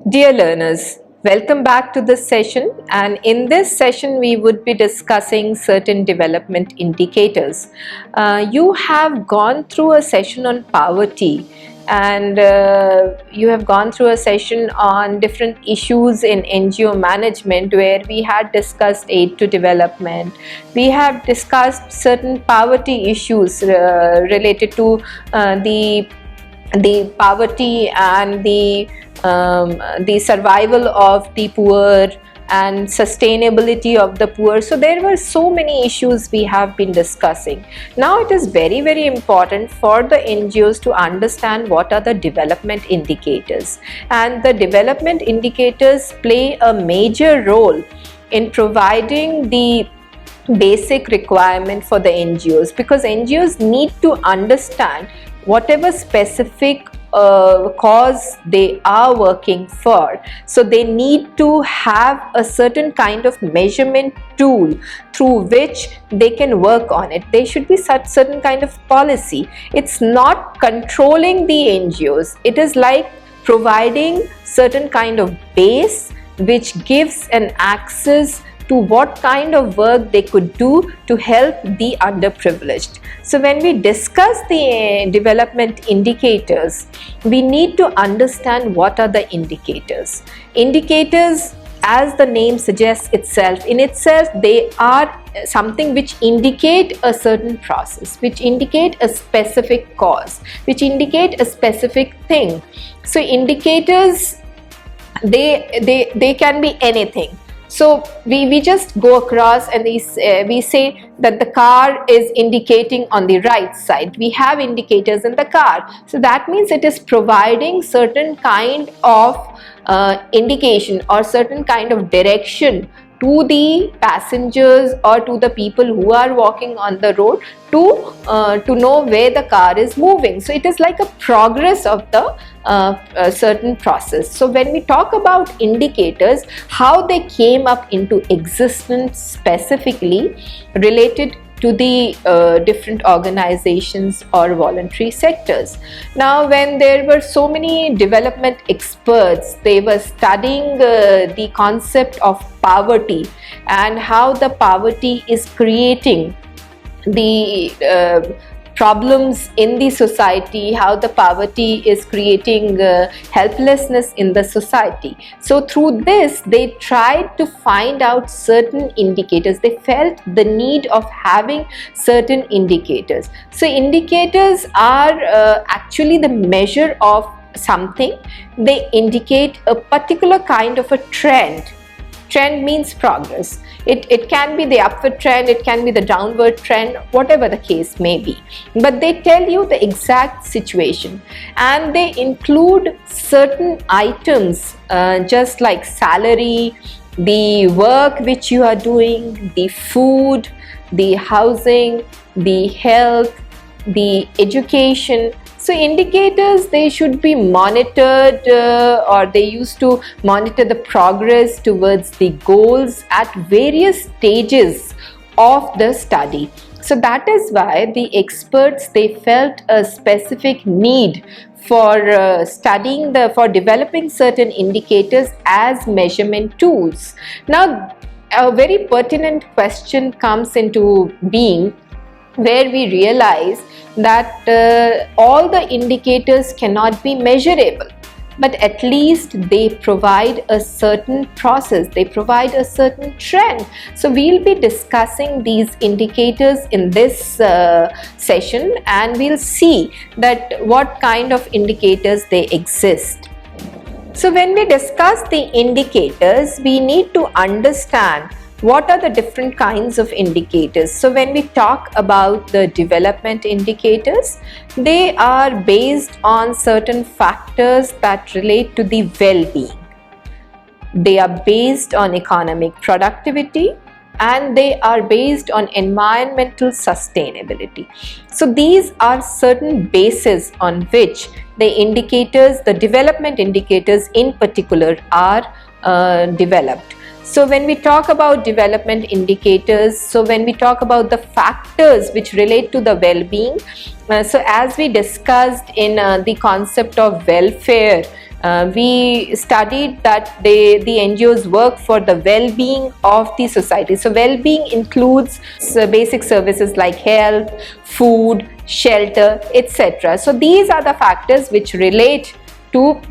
Dear learners, welcome back to this session, and in this session we would be discussing certain development indicators. You have gone through a session on poverty, and you have gone through a session on different issues in NGO management where we had discussed aid to development. We have discussed certain poverty issues related to the poverty and the survival of the poor and sustainability of the poor. So there were so many issues we have been discussing. Now it is very, very important for the NGOs to understand what are the development indicators, and the development indicators play a major role in providing the basic requirement for the NGOs, because NGOs need to understand whatever specific cause they are working for. So they need to have a certain kind of measurement tool through which they can work on it. There should be such certain kind of policy. It's not controlling the NGOs. It is like providing certain kind of base which gives an access to what kind of work they could do to help the underprivileged. So when we discuss the development indicators, we need to understand what are the indicators. Indicators, as the name suggests itself, in itself they are something which indicate a certain process, which indicate a specific cause, which indicate a specific thing. So indicators, they can be anything. So we just go across and we say that the car is indicating on the right side. We have indicators in the car. So that means it is providing certain kind of indication or certain kind of direction to the passengers or to the people who are walking on the road to know where the car is moving. So it is like a progress of the certain process. So when we talk about indicators, how they came up into existence specifically related to the different organizations or voluntary sectors. Now, when there were so many development experts, they were studying the concept of poverty and how the poverty is creating the problems in the society, how the poverty is creating helplessness in the society. So through this, they tried to find out certain indicators. They felt the need of having certain indicators. So indicators are actually the measure of something. They indicate a particular kind of a trend. Trend means progress. It can be the upward trend, it can be the downward trend, whatever the case may be. But they tell you the exact situation, and they include certain items just like salary, the work which you are doing, the food, the housing, the health, the education. So indicators, they should be monitored or they used to monitor the progress towards the goals at various stages of the study. So that is why the experts, they felt a specific need for for developing certain indicators as measurement tools. Now, a very pertinent question comes into being, where we realize that all the indicators cannot be measurable, but at least they provide a certain process, they provide a certain trend. So we'll be discussing these indicators in this session, and we'll see that what kind of indicators they exist. So when we discuss the indicators, we need to understand what are the different kinds of indicators. So when we talk about the development indicators, they are based on certain factors that relate to the well-being. They are based on economic productivity, and they are based on environmental sustainability. So these are certain bases on which the indicators, the development indicators in particular, are developed. So when we talk about development indicators, so when we talk about the factors which relate to the well-being, so as we discussed in the concept of welfare, We studied that the NGOs work for the well-being of the society. So well-being includes basic services like health, food, shelter, etc. So these are the factors which relate to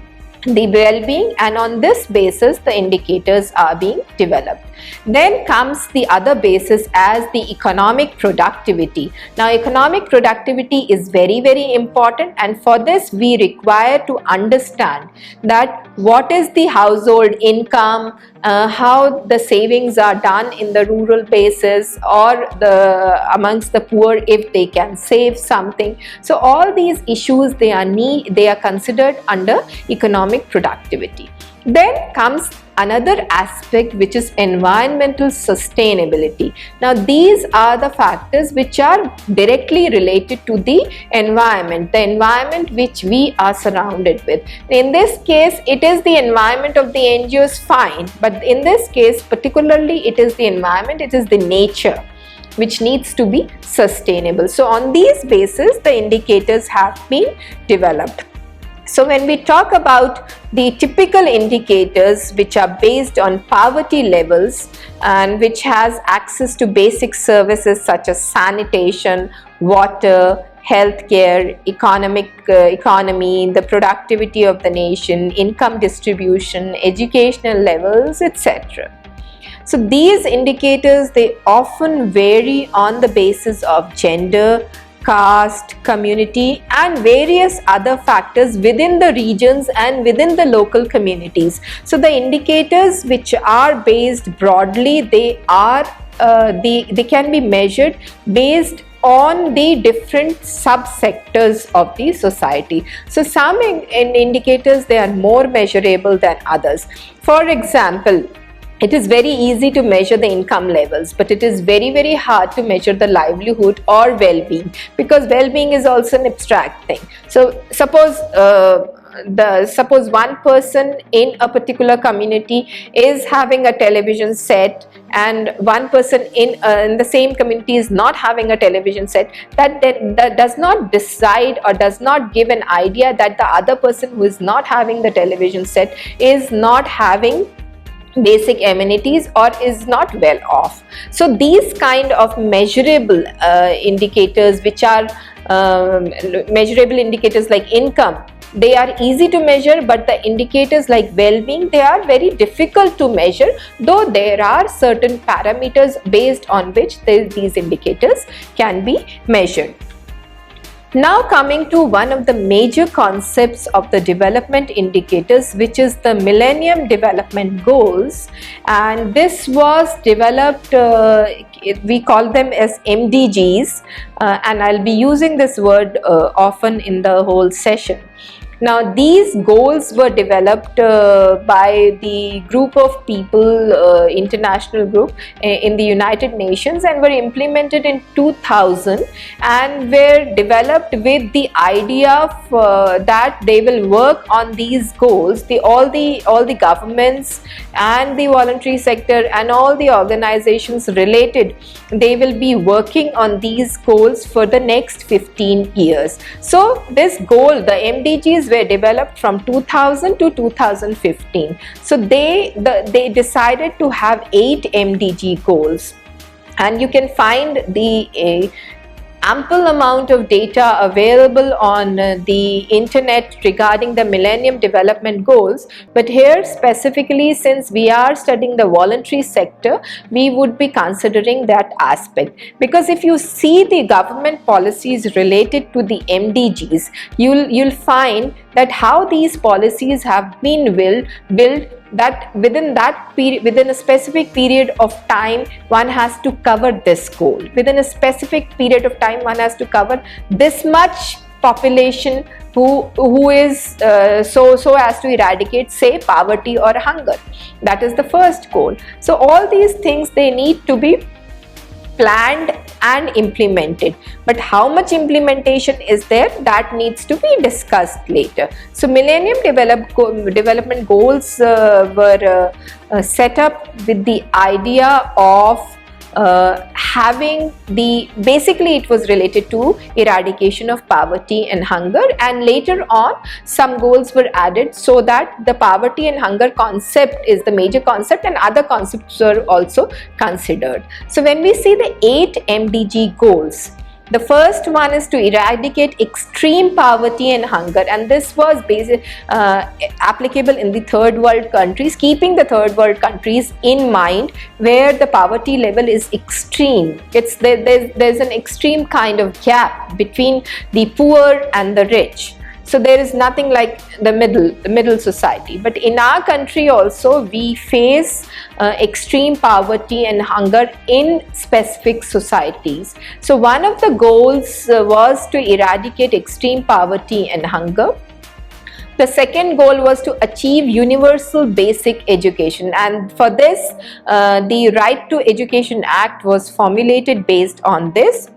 the well-being, and on this basis the indicators are being developed. Then comes the other basis as the economic productivity. Now economic productivity is very, very important, and for this we require to understand that what is the household income, how the savings are done in the rural basis or amongst the poor, if they can save something. So all these issues, they are considered under economic productivity. Then comes another aspect, which is environmental sustainability. Now these are the factors which are directly related to the environment which we are surrounded with. In this case it is the environment of the NGOs, fine, but in this case particularly it is the environment, it is the nature which needs to be sustainable. So on these basis the indicators have been developed. So when we talk about the typical indicators which are based on poverty levels and which has access to basic services such as sanitation, water, healthcare, economy, the productivity of the nation, income distribution, educational levels, etc. So these indicators, they often vary on the basis of gender, caste, community and various other factors within the regions and within the local communities. So the indicators which are based broadly, they can be measured based on the different subsectors of the society. So some indicators, they are more measurable than others. For example, it is very easy to measure the income levels, but it is very, very hard to measure the livelihood or well-being, because well-being is also an abstract thing. So suppose one person in a particular community is having a television set and one person in the same community is not having a television set, that does not decide or does not give an idea that the other person who is not having the television set is not having basic amenities or is not well off. So these kind of measurable indicators, which are measurable indicators like income, they are easy to measure, but the indicators like well-being, they are very difficult to measure, though there are certain parameters based on which these indicators can be measured. Now coming to one of the major concepts of the development indicators, which is the Millennium Development Goals, and this was developed, we call them as MDGs, and I'll be using this word often in the whole session. Now these goals were developed by the group of people, international group in the United Nations, and were implemented in 2000 and were developed with the idea of that they will work on these goals. All the governments and the voluntary sector and all the organizations related, they will be working on these goals for the next 15 years. So this goal, the MDGs, were developed from 2000 to 2015. So they decided to have 8 MDG goals, and you can find the ample amount of data available on the internet regarding the Millennium Development Goals. But here specifically, since we are studying the voluntary sector, we would be considering that aspect, because if you see the government policies related to the MDGs, you'll find that how these policies have been built, that within that period, within a specific period of time, one has to cover this goal. Within a specific period of time, one has to cover this much population who is so as to eradicate, say, poverty or hunger. That is the first goal. So all these things, they need to be planned and implemented, but how much implementation is there, that needs to be discussed later. So Millennium Development Goals were set up with the idea of basically it was related to eradication of poverty and hunger, and later on some goals were added so that the poverty and hunger concept is the major concept and other concepts were also considered. So when we see the 8 MDG goals, the first one is to eradicate extreme poverty and hunger, and this was applicable in the third world countries, keeping the third world countries in mind where the poverty level is extreme. There's an extreme kind of gap between the poor and the rich. So there is nothing like the middle society. But in our country also we face extreme poverty and hunger in specific societies. So one of the goals was to eradicate extreme poverty and hunger. The second goal was to achieve universal basic education, and for this the Right to Education Act was formulated based on this.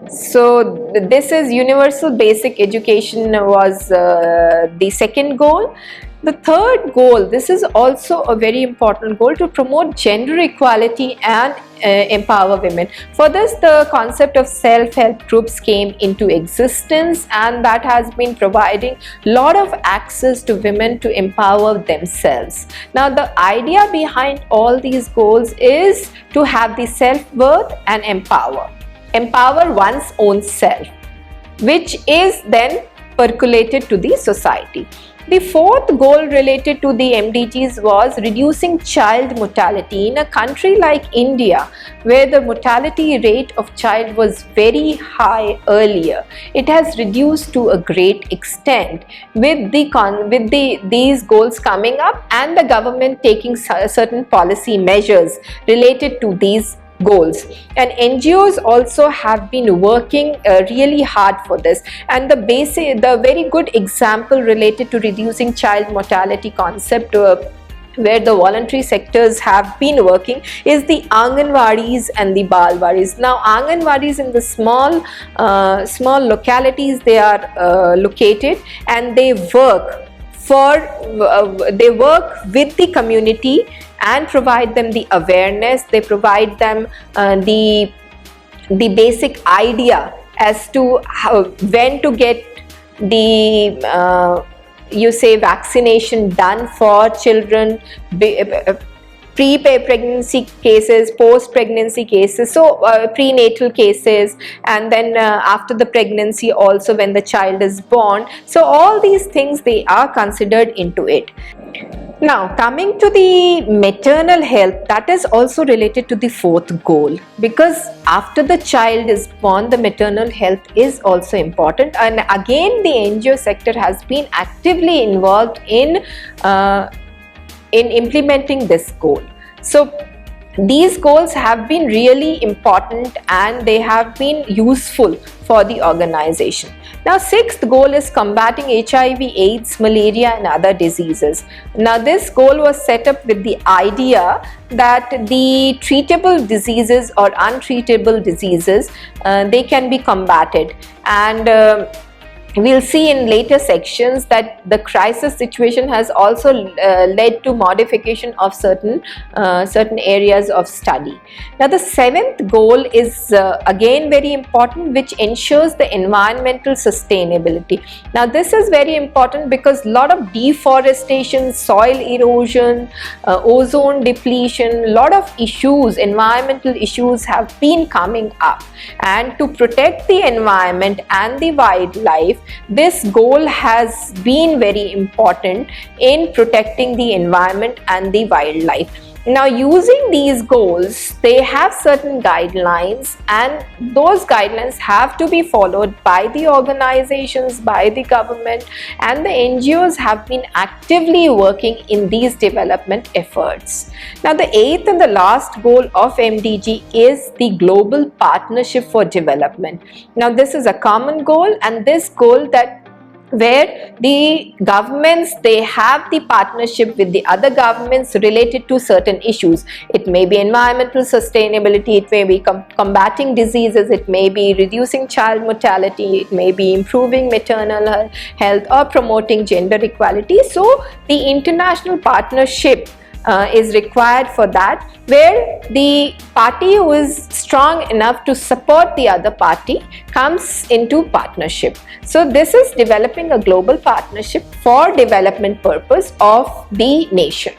So this is universal basic education was the second goal. The third goal, this is also a very important goal, to promote gender equality and empower women. For this, the concept of self-help groups came into existence, and that has been providing a lot of access to women to empower themselves. Now the idea behind all these goals is to have the self-worth and empower one's own self, which is then percolated to the society. The fourth goal related to the MDGs was reducing child mortality. In a country like India, where the mortality rate of child was very high earlier, it has reduced to a great extent with these goals coming up and the government taking certain policy measures related to these goals. And NGOs also have been working really hard for this, and the very good example related to reducing child mortality concept where the voluntary sectors have been working is the Anganwadis and the Balwadis. Now Anganwadis in the small localities they are located, and they work with the community and provide them the awareness. They provide them the basic idea as to when to get the vaccination done for children, pre-pregnancy cases, post-pregnancy cases, so prenatal cases, and then after the pregnancy also when the child is born. So all these things, they are considered into it. Now coming to the maternal health, that is also related to the fourth goal, because after the child is born, the maternal health is also important, and again the NGO sector has been actively involved in implementing this goal. So these goals have been really important and they have been useful for the organization. Now sixth goal is combating HIV, AIDS, malaria and other diseases. Now this goal was set up with the idea that the treatable diseases or untreatable diseases, they can be combated, and we'll see in later sections that the crisis situation has also led to modification of certain areas of study. Now the seventh goal is again very important, which ensures the environmental sustainability. Now this is very important because a lot of deforestation, soil erosion, ozone depletion, a lot of issues, environmental issues have been coming up, and to protect the environment and the wildlife, this goal has been very important in protecting the environment and the wildlife. Now using these goals, they have certain guidelines, and those guidelines have to be followed by the organizations, by the government, and the NGOs have been actively working in these development efforts. Now the eighth and the last goal of MDG is the Global Partnership for Development. Now this is a common goal, and this goal where the governments, they have the partnership with the other governments related to certain issues. It may be environmental sustainability, it may be combating diseases, it may be reducing child mortality, it may be improving maternal health or promoting gender equality. So the international partnership is required for that, where the party who is strong enough to support the other party comes into partnership. So this is developing a global partnership for development purpose of the nation.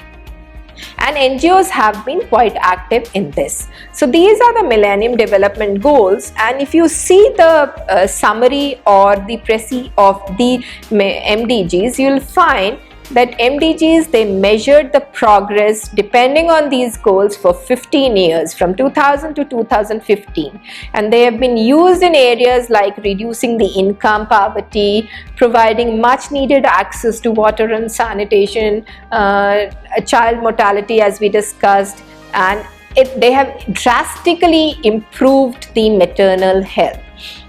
And NGOs have been quite active in this. So these are the Millennium Development Goals, and if you see the summary or the précis of the MDGs, you will find that MDGs, they measured the progress depending on these goals for 15 years, from 2000 to 2015, and they have been used in areas like reducing the income poverty, providing much needed access to water and sanitation, child mortality as we discussed, and they have drastically improved the maternal health.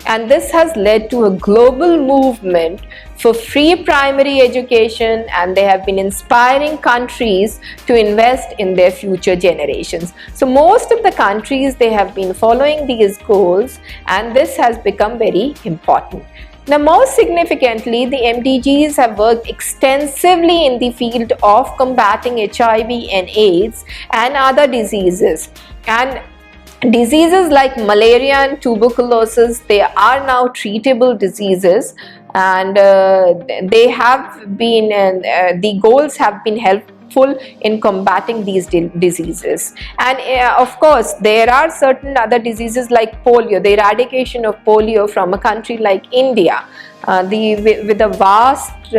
And this has led to a global movement for free primary education, and they have been inspiring countries to invest in their future generations. So most of the countries, they have been following these goals, and this has become very important. Now, most significantly, the MDGs have worked extensively in the field of combating HIV and AIDS and other diseases. And diseases like malaria and tuberculosis, they are now treatable diseases, and they have been, the goals have been helpful in combating these diseases. And of course, there are certain other diseases like polio, the eradication of polio from a country like India, with a vast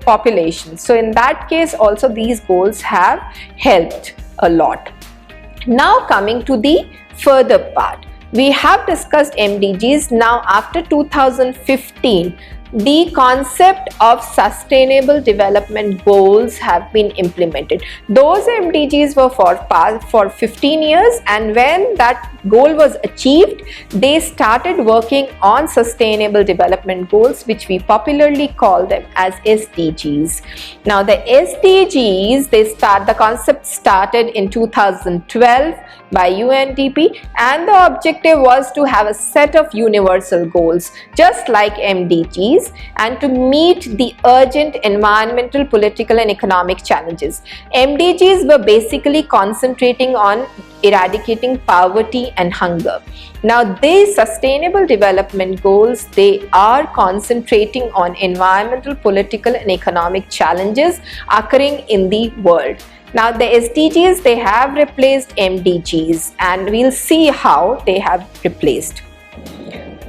population. So in that case also, these goals have helped a lot. Now coming to the further part, we have discussed MDGs. Now after 2015, the concept of sustainable development goals have been implemented. Those MDGs were for 15 years, and when that goal was achieved, they started working on sustainable development goals, which we popularly call them as SDGs. Now the SDGs, the concept started in 2012 by UNDP, and the objective was to have a set of universal goals just like MDGs, and to meet the urgent environmental, political and economic challenges. MDGs were basically concentrating on eradicating poverty and hunger. Now these sustainable development goals, they are concentrating on environmental, political and economic challenges occurring in the world. Now the SDGs, they have replaced MDGs, and we'll see how they have replaced.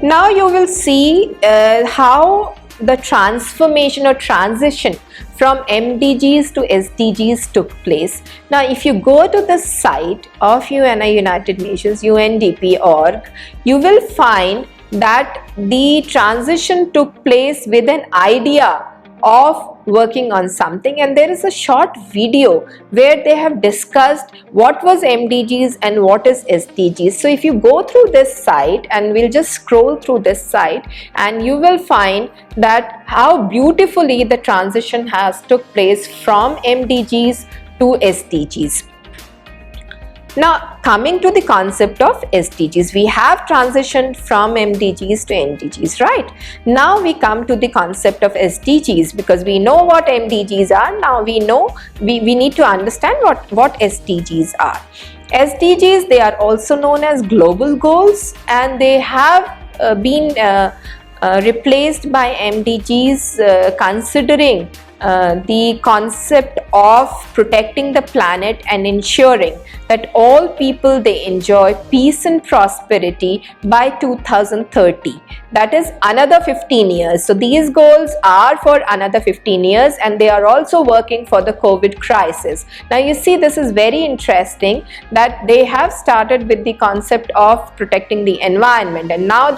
Now you will see how the transformation or transition from MDGs to SDGs took place. Now if you go to the site of United Nations, UNDP.org, you will find that the transition took place with an idea of working on something, and there is a short video where they have discussed what was MDGs and what is SDGs. So if you go through this site, and we'll just scroll through this site, and you will find that how beautifully the transition has took place from MDGs to SDGs. Now coming to the concept of SDGs, we have transitioned from MDGs to NDGs, right? Now we come to the concept of SDGs, because we know what MDGs are. Now we know we need to understand what SDGs are. SDGs, they are also known as global goals, and they have been replaced by MDGs, considering the concept of protecting the planet and ensuring that all people, they enjoy peace and prosperity by 2030. That is another 15 years. So these goals are for another 15 years, and they are also working for the COVID crisis. Now you see, this is very interesting that they have started with the concept of protecting the environment, and now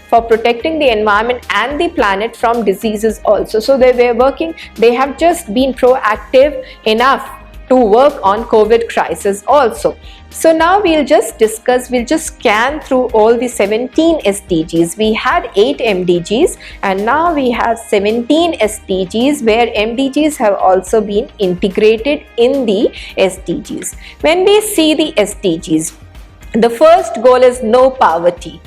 for protecting the environment and the planet from diseases also. So they were working, they have just been proactive enough to work on COVID crisis also. So now we'll just scan through all the 17 SDGs. We had 8 MDGs, and now we have 17 SDGs, where MDGs have also been integrated in the SDGs. When we see the SDGs, the first goal is no poverty.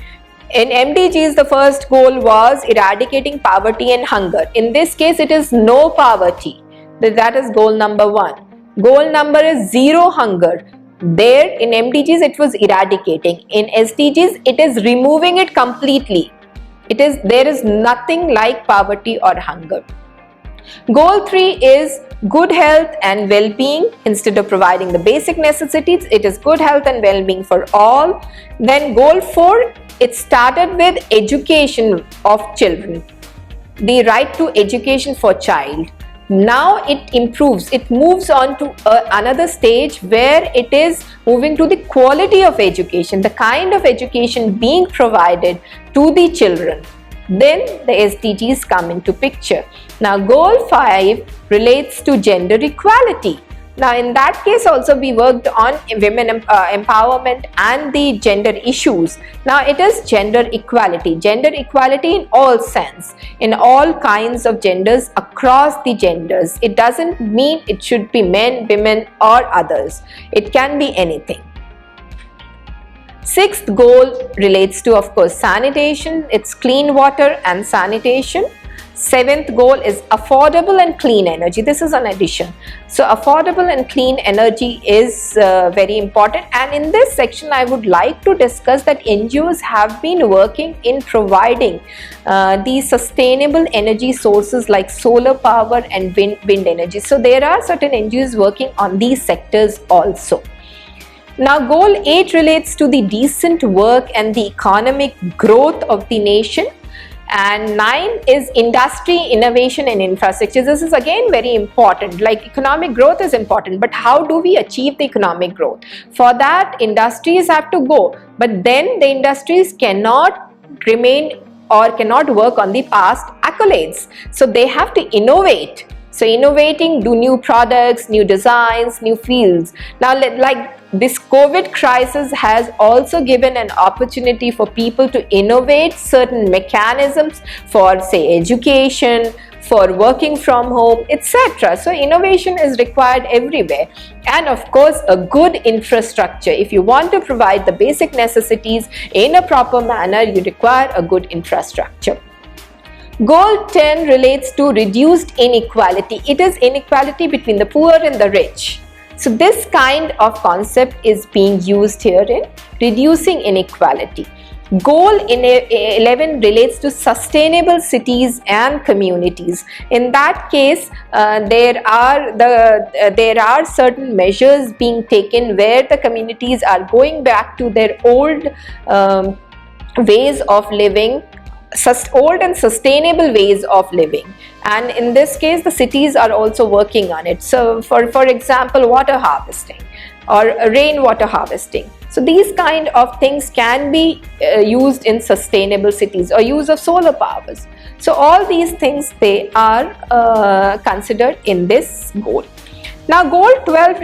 In MDGs, the first goal was eradicating poverty and hunger. In this case, it is no poverty. That is goal number 1. Goal number is zero hunger. There in MDGs it was eradicating. In SDGs it is removing it completely. There is nothing like poverty or hunger. Goal 3 is good health and well-being. Instead of providing the basic necessities, it is good health and well-being for all. Then goal 4, it started with education of children, the right to education for child. Now it improves, it moves on to another stage where it is moving to the quality of education, the kind of education being provided to the children. Then the SDGs come into picture. Now goal 5 relates to gender equality. Now in that case also we worked on women empowerment and the gender issues. Now it is gender equality in all sense, in all kinds of genders, across the genders. It doesn't mean it should be men, women or others. It can be anything. Sixth goal relates to, of course, sanitation. It's clean water and sanitation. Seventh goal is affordable and clean energy. This is an addition. So affordable and clean energy is very important. And in this section, I would like to discuss that NGOs have been working in providing these sustainable energy sources like solar power and wind energy. So there are certain NGOs working on these sectors also. Now goal 8 relates to the decent work and the economic growth of the nation. And 9 is industry, innovation and infrastructure. This is again very important. Like economic growth is important, but how do we achieve the economic growth? For that, industries have to go, but then the industries cannot remain or cannot work on the past accolades. So they have to innovate. So innovating, do new products, new designs, new fields. Now like this COVID crisis has also given an opportunity for people to innovate certain mechanisms for, say, education, for working from home, etc. So innovation is required everywhere. And of course, a good infrastructure. If you want to provide the basic necessities in a proper manner, you require a good infrastructure. Goal 10 relates to reduced inequality. It is inequality between the poor and the rich. So this kind of concept is being used here in reducing inequality. Goal 11 relates to sustainable cities and communities. In that case, there are certain measures being taken where the communities are going back to their old ways of living, old and sustainable ways of living. And in this case, the cities are also working on it. So for example, water harvesting or rainwater harvesting. So these kind of things can be used in sustainable cities, or use of solar powers. So all these things, they are considered in this goal. Now goal 12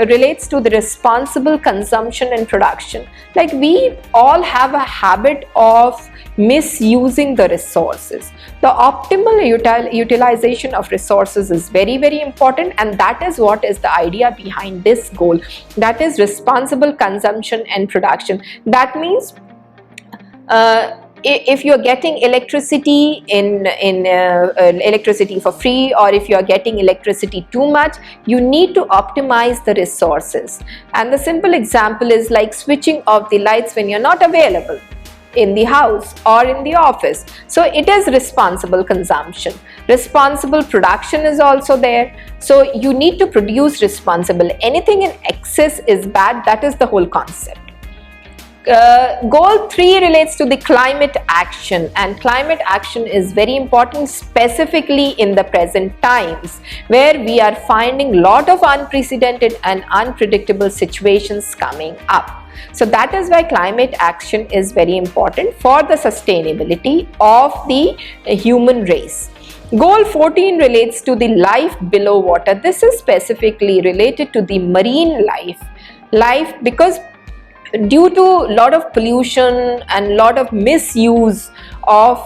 relates to the responsible consumption and production. Like we all have a habit of misusing the resources. The optimal utilization of resources is very, very important, and that is what is the idea behind this goal. That is responsible consumption and production. That means if you're getting electricity electricity for free, or if you're getting electricity too much, you need to optimize the resources. And the simple example is like switching off the lights when you're not available in the house or in the office. So it is responsible consumption. Responsible production is also there. So you need to produce responsible. Anything in excess is bad. That is the whole concept. Goal 3 relates to the climate action, and climate action is very important, specifically in the present times where we are finding a lot of unprecedented and unpredictable situations coming up. So that is why climate action is very important for the sustainability of the human race. Goal 14 relates to the life below water. This is specifically related to the marine life, because due to a lot of pollution and lot of misuse of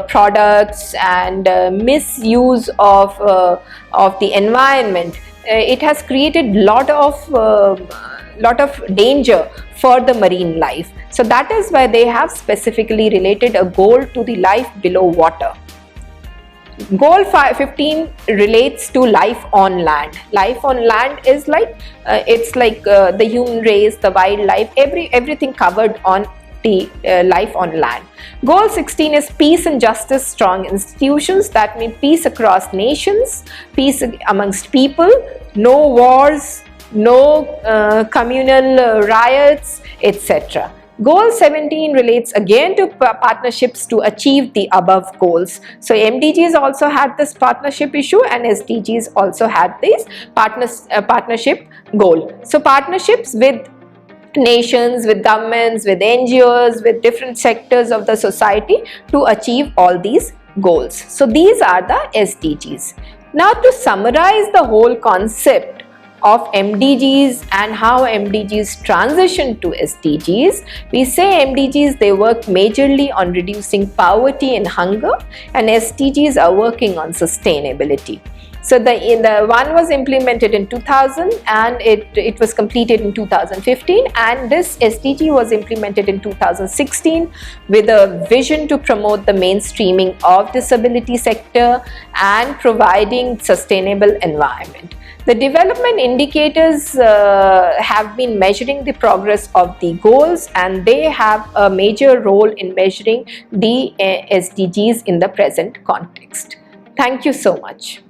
products and misuse of the environment, it has created lot of danger for the marine life. So that is why they have specifically related a goal to the life below water. Goal 15 relates to life on land. Life on land is like it's like the human race, the wildlife, everything covered on the life on land. Goal 16 is peace and justice, strong institutions. That means peace across nations, peace amongst people, no wars, no communal riots, etc. Goal 17 relates again to partnerships to achieve the above goals. So MDGs also had this partnership issue, and SDGs also had this partnership goal. So partnerships with nations, with governments, with NGOs, with different sectors of the society to achieve all these goals. So these are the SDGs. Now, to summarize the whole concept of MDGs and how MDGs transition to SDGs, we say MDGs, they work majorly on reducing poverty and hunger, and SDGs are working on sustainability. So the one was implemented in 2000 and it was completed in 2015, and this SDG was implemented in 2016 with a vision to promote the mainstreaming of disability sector and providing sustainable environment. The development indicators have been measuring the progress of the goals, and they have a major role in measuring the SDGs in the present context. Thank you so much.